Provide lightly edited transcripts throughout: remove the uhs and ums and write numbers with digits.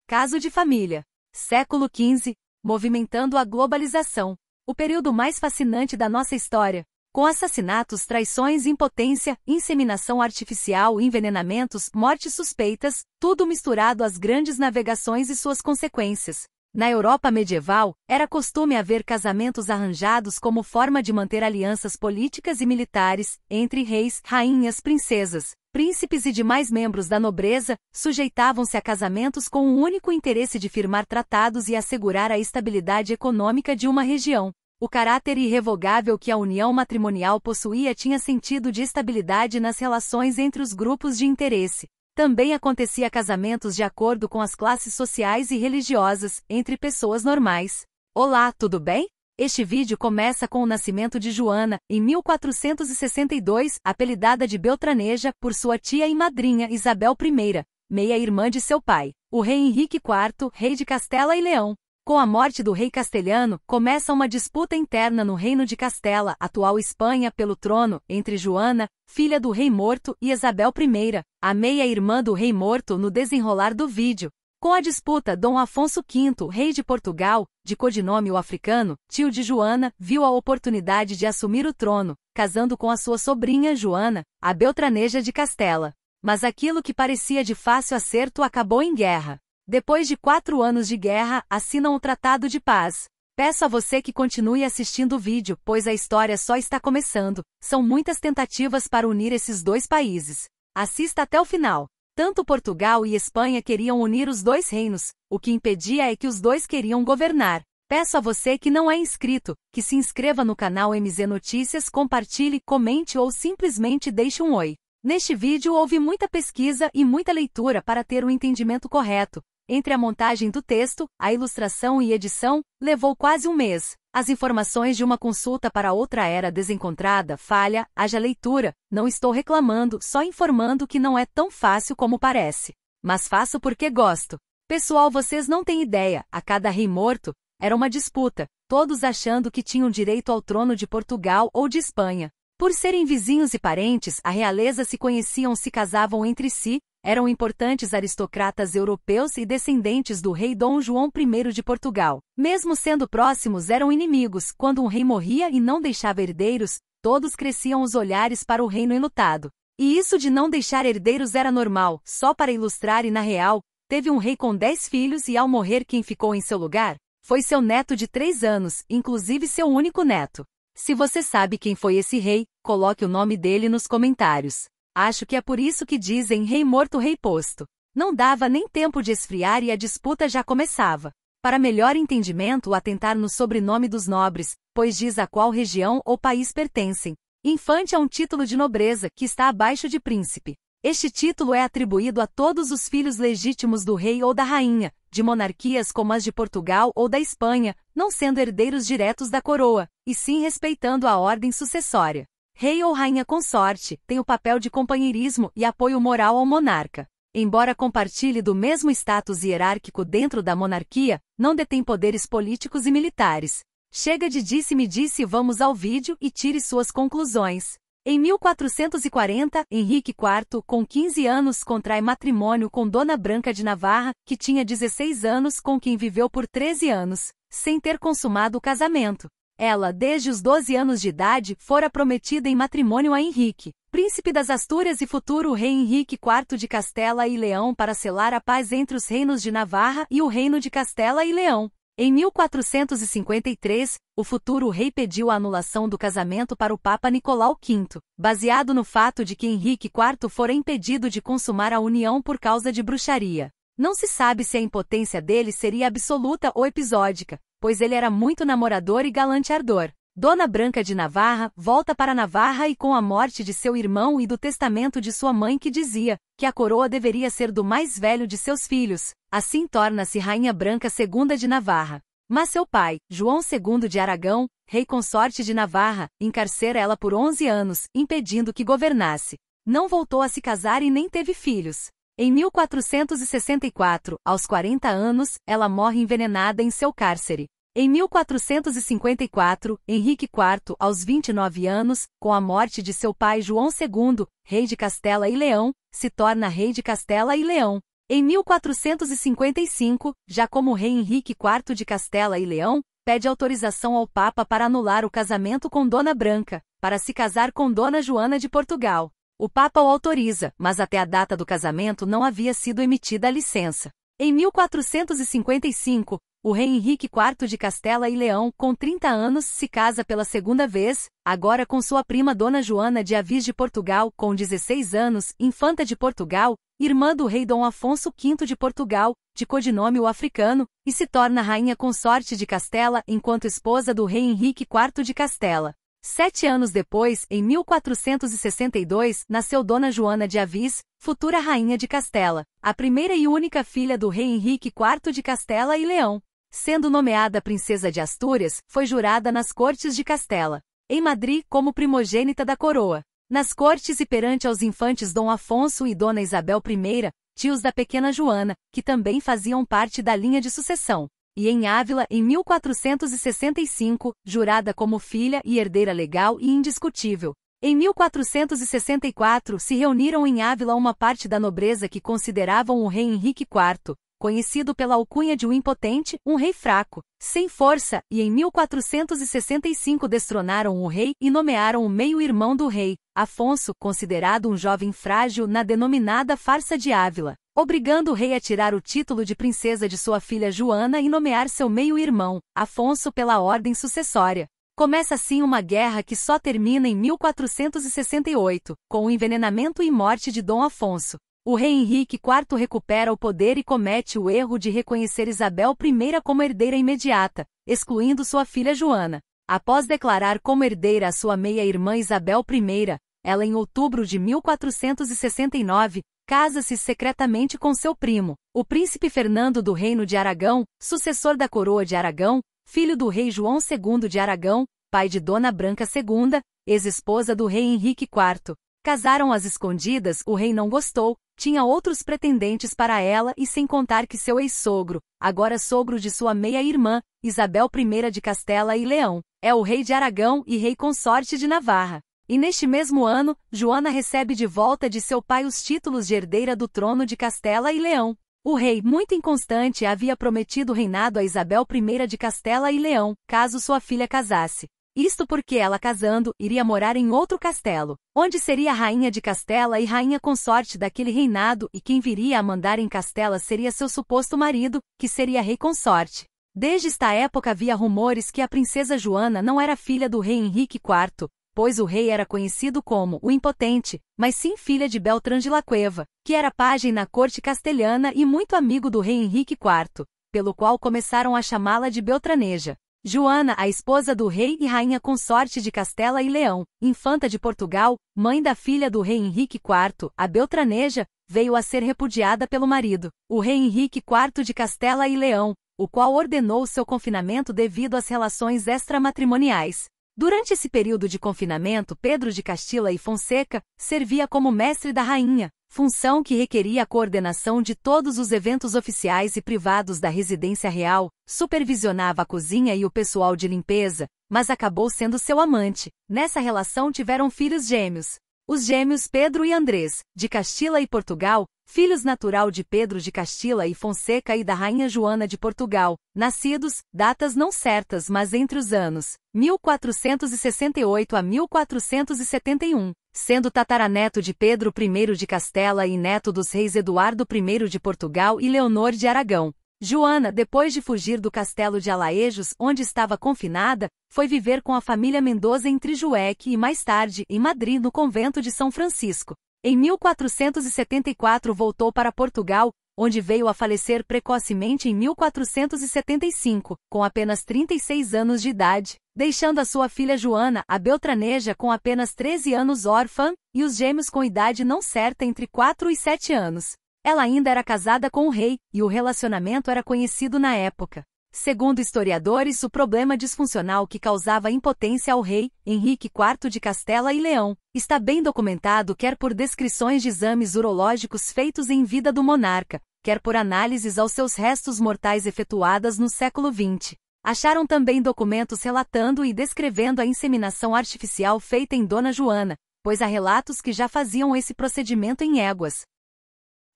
Caso de família. Século XV, movimentando a globalização. O período mais fascinante da nossa história. Com assassinatos, traições, impotência, inseminação artificial, envenenamentos, mortes suspeitas, tudo misturado às grandes navegações e suas consequências. Na Europa medieval, era costume haver casamentos arranjados como forma de manter alianças políticas e militares, entre reis, rainhas, princesas, príncipes e demais membros da nobreza, sujeitavam-se a casamentos com o único interesse de firmar tratados e assegurar a estabilidade econômica de uma região. O caráter irrevogável que a união matrimonial possuía tinha sentido de estabilidade nas relações entre os grupos de interesse. Também acontecia casamentos de acordo com as classes sociais e religiosas, entre pessoas normais. Olá, tudo bem? Este vídeo começa com o nascimento de Joana, em 1462, apelidada de Beltraneja, por sua tia e madrinha Isabel I, meia-irmã de seu pai, o rei Henrique IV, rei de Castela e Leão. Com a morte do rei castelhano, começa uma disputa interna no reino de Castela, atual Espanha, pelo trono, entre Joana, filha do rei morto, e Isabel I, a meia-irmã do rei morto, no desenrolar do vídeo. Com a disputa, Dom Afonso V, rei de Portugal, de codinome africano, tio de Joana, viu a oportunidade de assumir o trono, casando com a sua sobrinha Joana, a Beltraneja de Castela. Mas aquilo que parecia de fácil acerto acabou em guerra. Depois de 4 anos de guerra, assinam o Tratado de Paz. Peço a você que continue assistindo o vídeo, pois a história só está começando. São muitas tentativas para unir esses dois países. Assista até o final. Tanto Portugal e Espanha queriam unir os dois reinos, o que impedia é que os dois queriam governar. Peço a você que não é inscrito, que se inscreva no canal MZ Notícias, compartilhe, comente ou simplesmente deixe um oi. Neste vídeo houve muita pesquisa e muita leitura para ter o entendimento correto. Entre a montagem do texto, a ilustração e edição, levou quase um mês. As informações de uma consulta para outra era desencontrada, falha, haja leitura, não estou reclamando, só informando que não é tão fácil como parece. Mas faço porque gosto. Pessoal, vocês não têm ideia, a cada rei morto, era uma disputa, todos achando que tinham direito ao trono de Portugal ou de Espanha. Por serem vizinhos e parentes, a realeza se conheciam, se casavam entre si, eram importantes aristocratas europeus e descendentes do rei Dom João I de Portugal. Mesmo sendo próximos, eram inimigos. Quando um rei morria e não deixava herdeiros, todos cresciam os olhares para o reino enlutado. E isso de não deixar herdeiros era normal. Só para ilustrar, e na real, teve um rei com 10 filhos e ao morrer quem ficou em seu lugar? Foi seu neto de 3 anos, inclusive seu único neto. Se você sabe quem foi esse rei, coloque o nome dele nos comentários. Acho que é por isso que dizem rei morto, rei posto. Não dava nem tempo de esfriar e a disputa já começava. Para melhor entendimento, atentar no sobrenome dos nobres, pois diz a qual região ou país pertencem. Infante é um título de nobreza, que está abaixo de príncipe. Este título é atribuído a todos os filhos legítimos do rei ou da rainha, de monarquias como as de Portugal ou da Espanha, não sendo herdeiros diretos da coroa, e sim respeitando a ordem sucessória. Rei ou rainha consorte, tem o papel de companheirismo e apoio moral ao monarca. Embora compartilhe do mesmo status hierárquico dentro da monarquia, não detém poderes políticos e militares. Chega de disse-me-disse e vamos ao vídeo e tire suas conclusões. Em 1440, Henrique IV, com 15 anos, contrai matrimônio com Dona Branca de Navarra, que tinha 16 anos, com quem viveu por 13 anos, sem ter consumado o casamento. Ela, desde os 12 anos de idade, fora prometida em matrimônio a Henrique, príncipe das Astúrias e futuro rei Henrique IV de Castela e Leão, para selar a paz entre os reinos de Navarra e o reino de Castela e Leão. Em 1453, o futuro rei pediu a anulação do casamento para o Papa Nicolau V, baseado no fato de que Henrique IV fora impedido de consumar a união por causa de bruxaria. Não se sabe se a impotência dele seria absoluta ou episódica, pois ele era muito namorador e galanteador. Dona Branca de Navarra volta para Navarra e com a morte de seu irmão e do testamento de sua mãe que dizia que a coroa deveria ser do mais velho de seus filhos, assim torna-se Rainha Branca II de Navarra. Mas seu pai, João II de Aragão, rei consorte de Navarra, encarcera ela por 11 anos, impedindo que governasse. Não voltou a se casar e nem teve filhos. Em 1464, aos 40 anos, ela morre envenenada em seu cárcere. Em 1454, Henrique IV, aos 29 anos, com a morte de seu pai João II, rei de Castela e Leão, se torna rei de Castela e Leão. Em 1455, já como rei Henrique IV de Castela e Leão, pede autorização ao Papa para anular o casamento com Dona Branca, para se casar com Dona Joana de Portugal. O Papa o autoriza, mas até a data do casamento não havia sido emitida a licença. Em 1455, o rei Henrique IV de Castela e Leão, com 30 anos, se casa pela segunda vez, agora com sua prima Dona Joana de Avis de Portugal, com 16 anos, infanta de Portugal, irmã do rei Dom Afonso V de Portugal, de codinome africano, e se torna rainha consorte de Castela enquanto esposa do rei Henrique IV de Castela. 7 anos depois, em 1462, nasceu Dona Joana de Avis, futura rainha de Castela, a primeira e única filha do rei Henrique IV de Castela e Leão. Sendo nomeada princesa de Astúrias, foi jurada nas cortes de Castela, em Madrid, como primogênita da coroa. Nas cortes e perante aos infantes Dom Afonso e Dona Isabel I, tios da pequena Joana, que também faziam parte da linha de sucessão. E em Ávila, em 1465, jurada como filha e herdeira legal e indiscutível. Em 1464, se reuniram em Ávila uma parte da nobreza que consideravam o rei Henrique IV, conhecido pela alcunha de um impotente, um rei fraco, sem força, e em 1465 destronaram o rei e nomearam o meio-irmão do rei, Afonso, considerado um jovem frágil na denominada Farsa de Ávila, obrigando o rei a tirar o título de princesa de sua filha Joana e nomear seu meio-irmão, Afonso, pela ordem sucessória. Começa assim uma guerra que só termina em 1468, com o envenenamento e morte de Dom Afonso. O rei Henrique IV recupera o poder e comete o erro de reconhecer Isabel I como herdeira imediata, excluindo sua filha Joana. Após declarar como herdeira a sua meia-irmã Isabel I, ela em outubro de 1469, casa-se secretamente com seu primo, o príncipe Fernando do Reino de Aragão, sucessor da coroa de Aragão, filho do rei João II de Aragão, pai de Dona Branca II, ex-esposa do rei Henrique IV. Casaram às escondidas, o rei não gostou, tinha outros pretendentes para ela e sem contar que seu ex-sogro, agora sogro de sua meia-irmã, Isabel I de Castela e Leão, é o rei de Aragão e rei consorte de Navarra. E neste mesmo ano, Joana recebe de volta de seu pai os títulos de herdeira do trono de Castela e Leão. O rei, muito inconstante, havia prometido o reinado a Isabel I de Castela e Leão, caso sua filha casasse. Isto porque ela, casando, iria morar em outro castelo, onde seria rainha de Castela e rainha consorte daquele reinado, e quem viria a mandar em Castela seria seu suposto marido, que seria rei consorte. Desde esta época havia rumores que a princesa Joana não era filha do rei Henrique IV, pois o rei era conhecido como o Impotente, mas sim filha de Beltrán de la Cueva, que era pajem na corte castelhana e muito amigo do rei Henrique IV, pelo qual começaram a chamá-la de Beltraneja. Joana, a esposa do rei e rainha consorte de Castela e Leão, infanta de Portugal, mãe da filha do rei Henrique IV, a Beltraneja, veio a ser repudiada pelo marido, o rei Henrique IV de Castela e Leão, o qual ordenou seu confinamento devido às relações extramatrimoniais. Durante esse período de confinamento, Pedro de Castilla e Fonseca servia como mestre da rainha, função que requeria a coordenação de todos os eventos oficiais e privados da residência real, supervisionava a cozinha e o pessoal de limpeza, mas acabou sendo seu amante. Nessa relação tiveram filhos gêmeos. Os gêmeos Pedro e Andrés, de Castilla e Portugal, filhos natural de Pedro de Castilla e Fonseca e da rainha Joana de Portugal, nascidos, datas não certas mas entre os anos 1468 a 1471, sendo tataraneto de Pedro I de Castela e neto dos reis Eduardo I de Portugal e Leonor de Aragão. Joana, depois de fugir do castelo de Alaejos, onde estava confinada, foi viver com a família Mendoza em Trijueque e mais tarde, em Madrid no convento de São Francisco. Em 1474 voltou para Portugal, onde veio a falecer precocemente em 1475, com apenas 36 anos de idade, deixando a sua filha Joana, a Beltraneja, com apenas 13 anos órfã, e os gêmeos com idade não certa entre 4 e 7 anos. Ela ainda era casada com o rei, e o relacionamento era conhecido na época. Segundo historiadores, o problema disfuncional que causava impotência ao rei, Henrique IV de Castela e Leão, está bem documentado quer por descrições de exames urológicos feitos em vida do monarca, quer por análises aos seus restos mortais efetuadas no século XX. Acharam também documentos relatando e descrevendo a inseminação artificial feita em Dona Joana, pois há relatos que já faziam esse procedimento em éguas.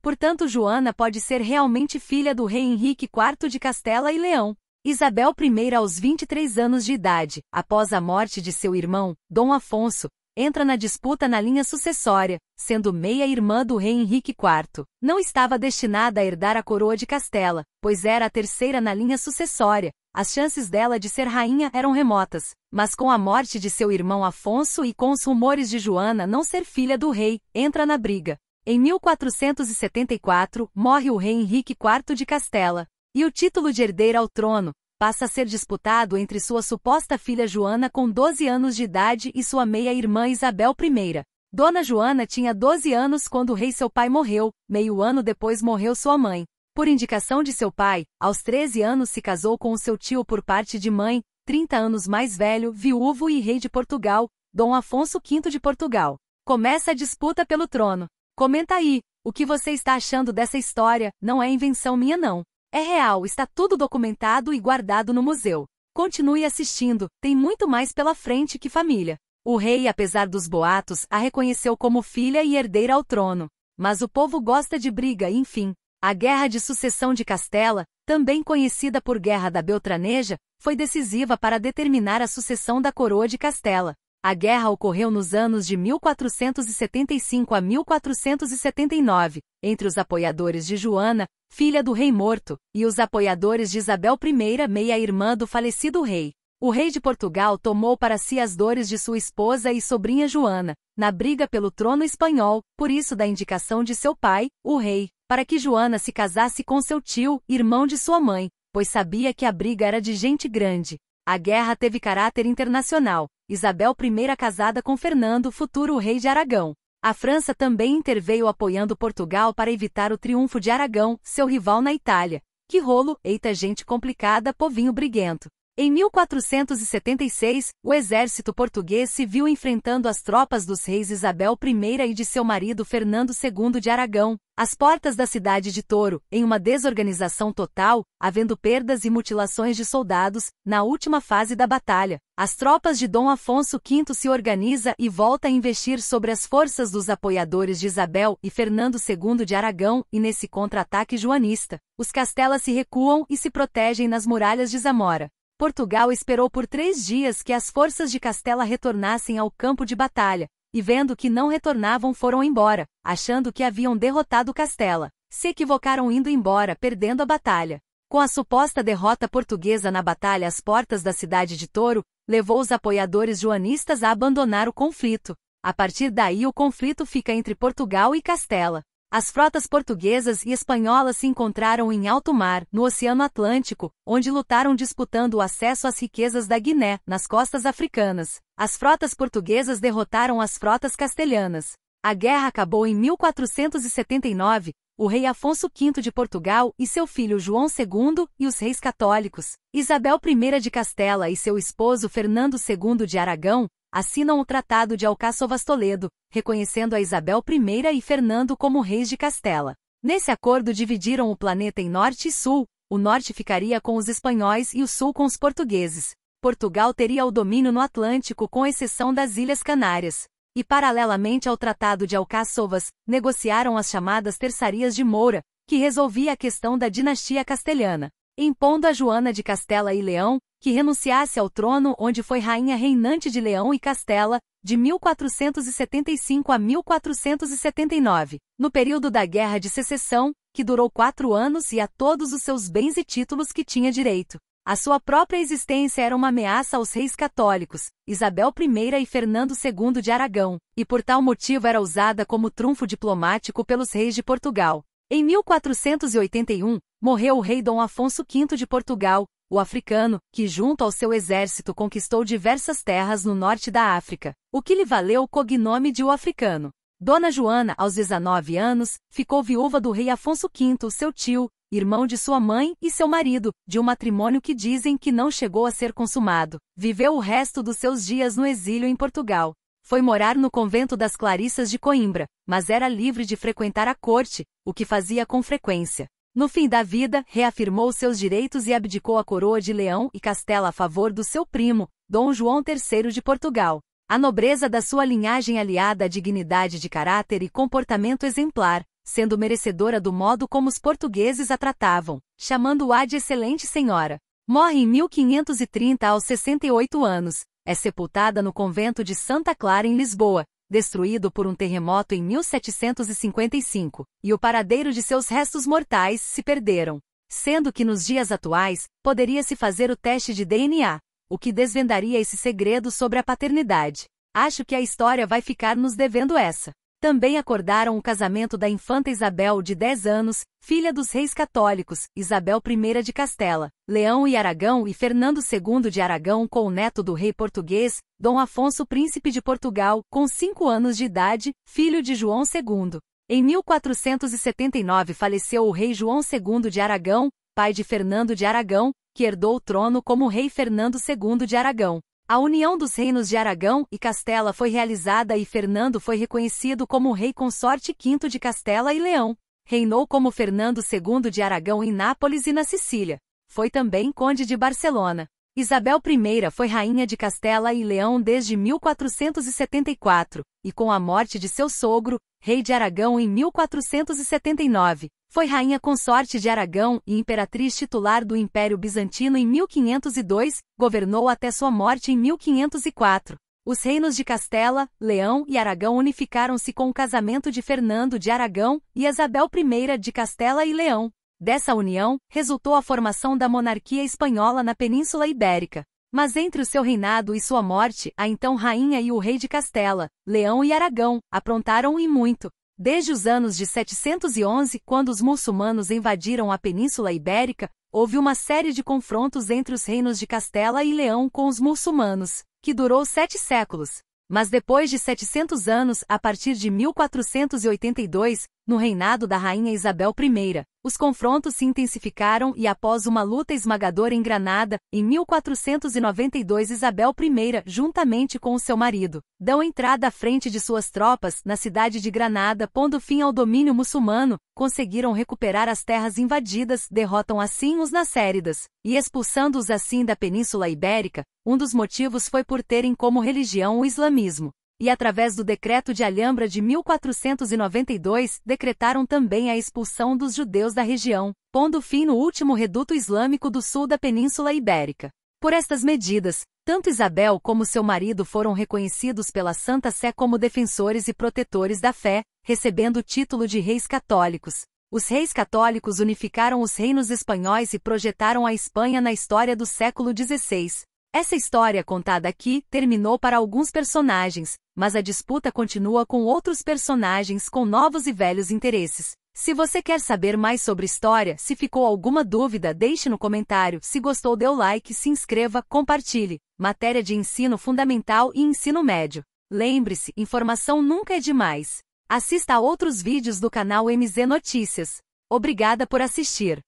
Portanto, Joana pode ser realmente filha do rei Henrique IV de Castela e Leão. Isabel I, aos 23 anos de idade, após a morte de seu irmão, Dom Afonso, entra na disputa na linha sucessória, sendo meia-irmã do rei Henrique IV. Não estava destinada a herdar a coroa de Castela, pois era a terceira na linha sucessória. As chances dela de ser rainha eram remotas, mas com a morte de seu irmão Afonso e com os rumores de Joana não ser filha do rei, entra na briga. Em 1474, morre o rei Henrique IV de Castela, e o título de herdeira ao trono passa a ser disputado entre sua suposta filha Joana com 12 anos de idade e sua meia-irmã Isabel I. Dona Joana tinha 12 anos quando o rei seu pai morreu, meio ano depois morreu sua mãe. Por indicação de seu pai, aos 13 anos se casou com o seu tio por parte de mãe, 30 anos mais velho, viúvo e rei de Portugal, Dom Afonso V de Portugal. Começa a disputa pelo trono. Comenta aí, o que você está achando dessa história? Não é invenção minha não. É real, está tudo documentado e guardado no museu. Continue assistindo, tem muito mais pela frente que família. O rei, apesar dos boatos, a reconheceu como filha e herdeira ao trono. Mas o povo gosta de briga, enfim. A Guerra de Sucessão de Castela, também conhecida por Guerra da Beltraneja, foi decisiva para determinar a sucessão da coroa de Castela. A guerra ocorreu nos anos de 1475 a 1479, entre os apoiadores de Joana, filha do rei morto, e os apoiadores de Isabel I, meia-irmã do falecido rei. O rei de Portugal tomou para si as dores de sua esposa e sobrinha Joana, na briga pelo trono espanhol, por isso da indicação de seu pai, o rei, para que Joana se casasse com seu tio, irmão de sua mãe, pois sabia que a briga era de gente grande. A guerra teve caráter internacional. Isabel I casada com Fernando, futuro rei de Aragão. A França também interveio apoiando Portugal para evitar o triunfo de Aragão, seu rival na Itália. Que rolo, eita gente complicada, povinho briguento. Em 1476, o exército português se viu enfrentando as tropas dos reis Isabel I e de seu marido Fernando II de Aragão, às portas da cidade de Toro, em uma desorganização total, havendo perdas e mutilações de soldados. Na última fase da batalha, as tropas de Dom Afonso V se organiza e volta a investir sobre as forças dos apoiadores de Isabel e Fernando II de Aragão, e nesse contra-ataque joanista, os Castelas se recuam e se protegem nas muralhas de Zamora. Portugal esperou por 3 dias que as forças de Castela retornassem ao campo de batalha, e vendo que não retornavam foram embora, achando que haviam derrotado Castela. Se equivocaram indo embora, perdendo a batalha. Com a suposta derrota portuguesa na batalha às portas da cidade de Toro, levou os apoiadores joanistas a abandonar o conflito. A partir daí o conflito fica entre Portugal e Castela. As frotas portuguesas e espanholas se encontraram em alto mar, no Oceano Atlântico, onde lutaram disputando o acesso às riquezas da Guiné, nas costas africanas. As frotas portuguesas derrotaram as frotas castelhanas. A guerra acabou em 1479, o rei Afonso V de Portugal e seu filho João II e os reis católicos, Isabel I de Castela e seu esposo Fernando II de Aragão, assinam o Tratado de Alcáçovas-Toledo, reconhecendo a Isabel I e Fernando como reis de Castela. Nesse acordo dividiram o planeta em norte e sul, o norte ficaria com os espanhóis e o sul com os portugueses. Portugal teria o domínio no Atlântico com exceção das Ilhas Canárias. E paralelamente ao Tratado de Alcáçovas, negociaram as chamadas Terçarias de Moura, que resolvia a questão da dinastia castelhana, impondo a Joana de Castela e Leão, que renunciasse ao trono onde foi rainha reinante de Leão e Castela, de 1475 a 1479, no período da Guerra de Secessão, que durou 4 anos e a todos os seus bens e títulos que tinha direito. A sua própria existência era uma ameaça aos reis católicos, Isabel I e Fernando II de Aragão, e por tal motivo era usada como trunfo diplomático pelos reis de Portugal. Em 1481, morreu o rei Dom Afonso V de Portugal, o africano, que junto ao seu exército conquistou diversas terras no norte da África, o que lhe valeu o cognome de o africano. Dona Joana, aos 19 anos, ficou viúva do rei Afonso V, seu tio, irmão de sua mãe, e seu marido, de um matrimônio que dizem que não chegou a ser consumado. Viveu o resto dos seus dias no exílio em Portugal. Foi morar no convento das Clarissas de Coimbra, mas era livre de frequentar a corte, o que fazia com frequência. No fim da vida, reafirmou seus direitos e abdicou a coroa de Leão e Castela a favor do seu primo, Dom João III de Portugal. A nobreza da sua linhagem aliada à dignidade de caráter e comportamento exemplar, sendo merecedora do modo como os portugueses a tratavam, chamando-a de excelente senhora. Morre em 1530 aos 68 anos. É sepultada no convento de Santa Clara em Lisboa, destruído por um terremoto em 1755, e o paradeiro de seus restos mortais se perderam. Sendo que nos dias atuais, poderia-se fazer o teste de DNA, o que desvendaria esse segredo sobre a paternidade. Acho que a história vai ficar nos devendo essa. Também acordaram o casamento da infanta Isabel de 10 anos, filha dos reis católicos, Isabel I de Castela, Leão e Aragão e Fernando II de Aragão com o neto do rei português, Dom Afonso Príncipe de Portugal, com 5 anos de idade, filho de João II. Em 1479 faleceu o rei João II de Aragão, pai de Fernando de Aragão, que herdou o trono como rei Fernando II de Aragão. A união dos reinos de Aragão e Castela foi realizada e Fernando foi reconhecido como rei consorte V de Castela e Leão. Reinou como Fernando II de Aragão em Nápoles e na Sicília. Foi também conde de Barcelona. Isabel I foi rainha de Castela e Leão desde 1474, e com a morte de seu sogro, rei de Aragão em 1479, foi rainha consorte de Aragão e imperatriz titular do Império Bizantino em 1502, governou até sua morte em 1504. Os reinos de Castela, Leão e Aragão unificaram-se com o casamento de Fernando de Aragão e Isabel I de Castela e Leão. Dessa união, resultou a formação da monarquia espanhola na Península Ibérica. Mas entre o seu reinado e sua morte, a então rainha e o rei de Castela, Leão e Aragão, aprontaram e muito. Desde os anos de 711, quando os muçulmanos invadiram a Península Ibérica, houve uma série de confrontos entre os reinos de Castela e Leão com os muçulmanos, que durou 7 séculos. Mas depois de 700 anos, a partir de 1482, no reinado da rainha Isabel I, os confrontos se intensificaram e após uma luta esmagadora em Granada, em 1492 Isabel I, juntamente com o seu marido, dão entrada à frente de suas tropas na cidade de Granada, pondo fim ao domínio muçulmano, conseguiram recuperar as terras invadidas, derrotam assim os nacéridas, e expulsando-os assim da Península Ibérica. Um dos motivos foi por terem como religião o islamismo. E através do Decreto de Alhambra de 1492, decretaram também a expulsão dos judeus da região, pondo fim no último reduto islâmico do sul da Península Ibérica. Por estas medidas, tanto Isabel como seu marido foram reconhecidos pela Santa Sé como defensores e protetores da fé, recebendo o título de reis católicos. Os reis católicos unificaram os reinos espanhóis e projetaram a Espanha na história do século XVI. Essa história contada aqui terminou para alguns personagens, mas a disputa continua com outros personagens com novos e velhos interesses. Se você quer saber mais sobre história, se ficou alguma dúvida, deixe no comentário. Se gostou, dê o like, se inscreva, compartilhe. Matéria de ensino fundamental e ensino médio. Lembre-se, informação nunca é demais. Assista a outros vídeos do canal MZ Notícias. Obrigada por assistir.